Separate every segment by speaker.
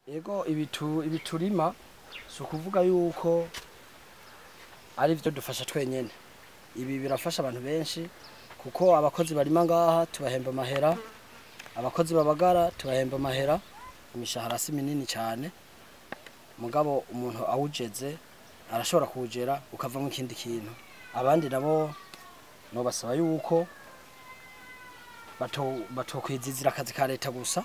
Speaker 1: Ego ibiturima si ukuvuga yuko ari byo dufasha twenyene. Ibi birafasha abantu benshi kuko abakozi barima ngaha tubahemba amahera, abakozi babagara tubahemba amahera, imishahara si minini cyane. Mugabo umuntu awujeze arashobora kuwujera ukavamo ikindi kintu. Abandi nabo no basaba yuko batokwizizira akazi ka leta gusa,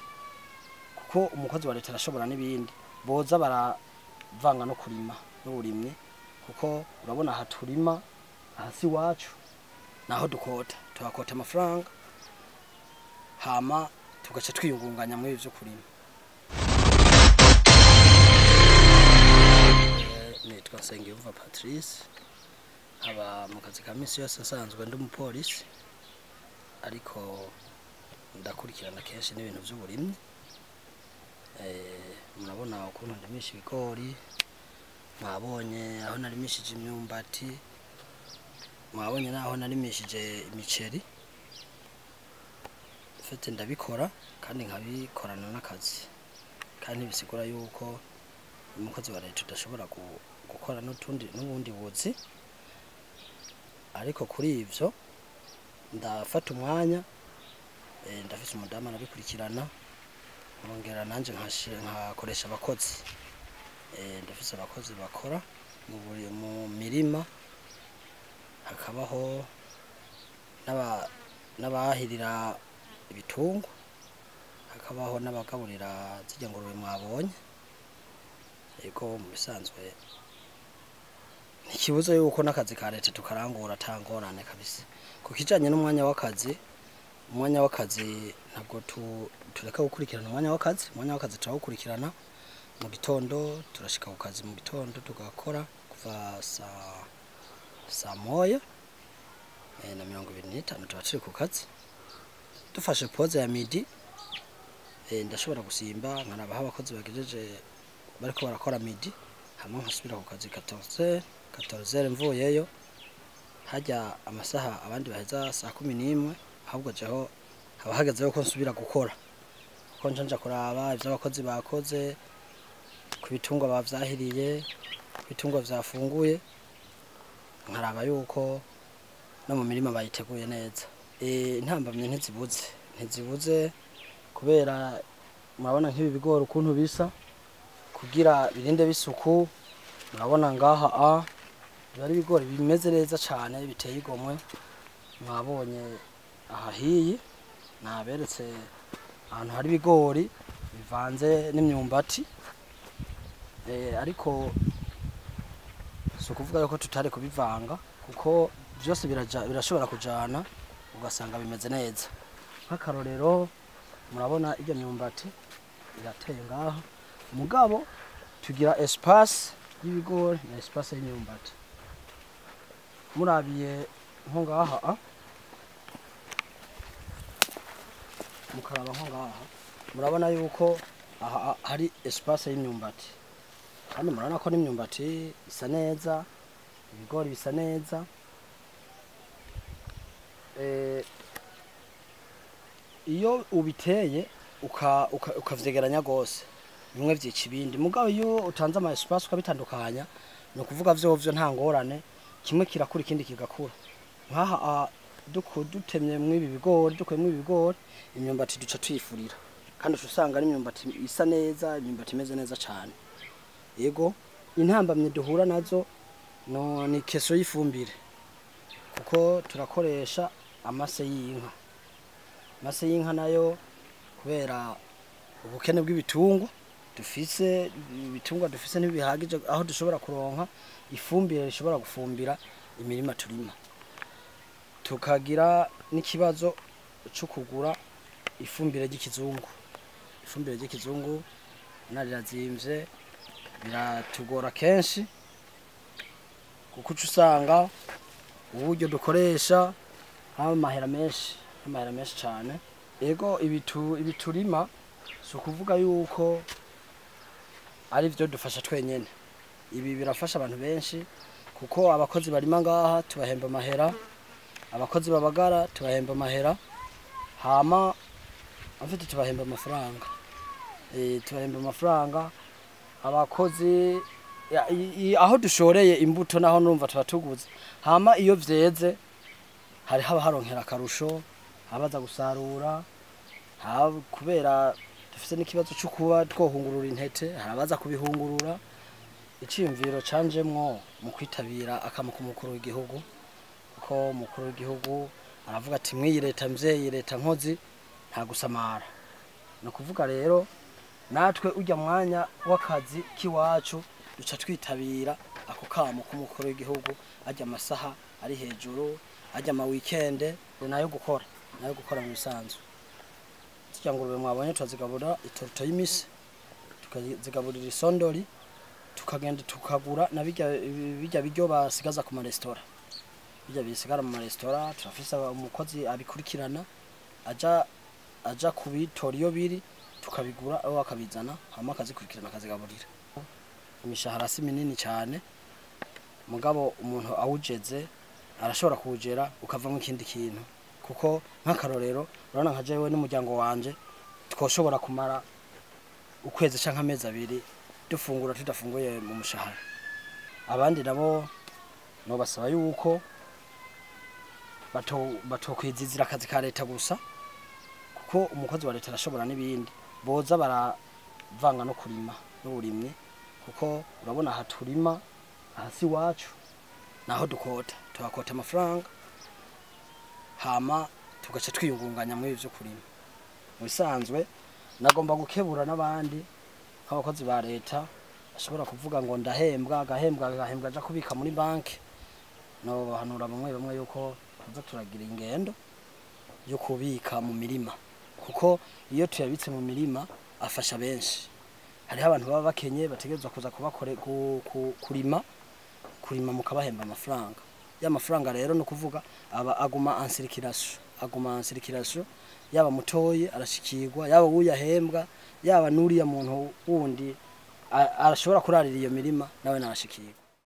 Speaker 1: kuko umukozi wa leta arashobora n'ibindi. Boza baravanga no kurima n'uburimyi, kuko urabona aha turima hasi wacu naho dukota, tuhakota amafaranga hama tugaca twiyungunganya muri ivyo kurima. Nitwa Nsengiyumva Patrice, aba mu kazi ka misi yose asanzwe ndi umupolisi, ariko ndakurikirana kenshi n'ibintu vy'uburimyi. Murabona ukuntu ndimisha ibigori, mwabonye aho narimishije imyumbati, mwabonye naho narimishije imiceri. Fete ndabikora kandi nkabikorana n'akazi, kandi bisigura yuko umukozi wa leta udashobora gukora n'ubundi buzi. Ariko kuri ivyo ndafata umwanya, ndafise umudamu arabikurikirana, nkongera nanje nkakoresha abakozi. Ndafise abakozi bakora mu mirima, hakabaho n'abahirira ibitungwa, hakabaho n'abagaburira zirya ngurube mwabonye. Ego mu bisanzwe ntikibuza yuko n'akazi ka leta tukarangura atangorane kabisa. Ku kijanye n'umwanya w'akazi, umwanya w'akazi ntabwo tureka gukurikirana umwanya w'akazi. Umwanya w'akazi turawukurikirana mu gitondo, turashika ku kazi mu gitondo tugakora kuva saa moya na 25 tuba turi ku kazi. Dufashe pause ya midi, ndashobora gusimba nkanabaha abakozi bagejeje bariko barakora midi, hamwe nkasubira ku kazi 14 mvuyeyo. Hajya amasaha abandi baheza saa 11, ahubwo jeho haba hageze yuko nsubira gukora, kuko nja kuraba ivyo abakozi bakoze, ku bitungwa bavyahiriye, ku bitungwa vyafunguye, nkaraba yuko no mu mirima bayiteguye neza. Intambamye ntizibuze kubera murabona nk'ibi bigori ukuntu bisa, kugira birinde bisuku. Murabona ngaha bari bigori bimeze neza cyane, biteye igomwe. Mwabonye aha hiyi naberetse ahantu hari ibigori bivanze n'imyumbati, ariko si ukuvuga yuko tutari kubivanga, kuko byose birashobora kujana ugasanga bimeze neza. Nk'akarorero murabona iryo myumbati irateye ngaha, mugabo tugira espace y'ibigori na espace y'imyumbati. Murabiye nko ngaha, mukaraba nko ngaha, murabona yuko aha hari espace y'imyumbati, kandi murabona ko n'imyumbati isa neza, ibigori bisa neza. Iyo ubiteye ukavyegeranya gose, bimwe vyica ibindi. Mugabo iyo utanze ama espace ukabitandukanya, no kuvuga vyovyo nta ngorane, kimwe kirakura ikindi kigakura. Nkaha dutemye mw'ibi bigori, dukuyemwo ibigori, imyumbati duca tuyifurira, kandi usanga ari imyumbati isa neza, imyumbati imeze neza cyane. Yego intambamye duhura nazo ni keso y'ifumbire, kuko turakoresha amase y'inka. Amase y'inka nayo kubera ubukene bw'ibitungwa dufise, ibitungwa dufise ntibihagije aho dushobora kuronka ifumbire rishobora gufumbira imirima turima. Tukagira n'ikibazo cyo kugura ifumbire ry'ikizungu. Ifumbire ry'ikizungu narirazimvye, biratugora kenshi, kuko usanga uburyo dukoresha amahera menshi cyane. Ego ibiturima si ukuvuga yuko ari byo dufasha twenyene. Ibi birafasha abantu benshi, kuko abakozi barima ngaha tubahemba amahera, abakozi babagara tubahemba amahera, hama afite tubahemba amafaranga. turahemba amafaranga abakozi aho dushoreye imbuto naho numva turatuguze hama iyo vyeze hari haba haronkera akarusho abaza gusarura kubera dufite n'ikibazo cyo kuba twohungurura intete harabaza kubihungurura iciyumviro canjemwo mu kwitabira akamo k'umukuru w'igihugu kuko umukuru w'igihugu aravuga ati mwiyi leta mvyeyi leta nkozi nta gusamara no kuvuga rero natwe ujya mwanya w'akazi kiwacu duca twitabira ako kamo k'umukuru w'igihugu ajya amasaha ari hejuru ajya ama weekend nayo gukora mu bisanzwe zijya ngurube mwabonye twazigabura itoruto y'imisi tukazigaburira isondori tukagenda tukagura na bijya biryo basigaza ku maresitora bijya bisigara mu maresitora turafisa umukozi abikurikirana aja kubitora iyo biri tukabigura aho akabizana hama akazikurikirana akazigaburira imishahara si minini cyane mugabo umuntu awujeze arashobora kuwugera ukavamo ikindi kintu kuko nk'akarorero urabona nka jewe n'umuryango wanje twoshobora kumara ukwezi canke amezi abiri dufungura tudafunguye mu mushahara abandi nabo no basaba yuko batokwizizira akazi ka leta gusa kuko umukozi wa leta arashobora n'ibindi boza baravanga no kurima n'uburimyi kuko urabona aha turima hasi wacu naho dukota tuhakota amafaranga hama tugaca twiyungunganya muri ivyo kurima mu bisanzwe nagomba gukebura n'abandi nk'abakozi ba leta bashobora kuvuga ngo ndahembwa agahembwa aja kubika muri banki no bahanura bamwe yuko tuza turagira ingendo yo kubika mu mirima kuko iyo tuyabitse mu mirima afasha benshi hariho abantu baba bakenye bategerezwa kuza kubakore kurima mukabahemba amafaranga ya mafaranga rero no kuvuga aba aguma ansirikirasyo yaba mutoyi arashikirwa yaba uyahembwa yaba nuriya muntu wundi arashobora kurarira iyo mirima nawe narashikirwa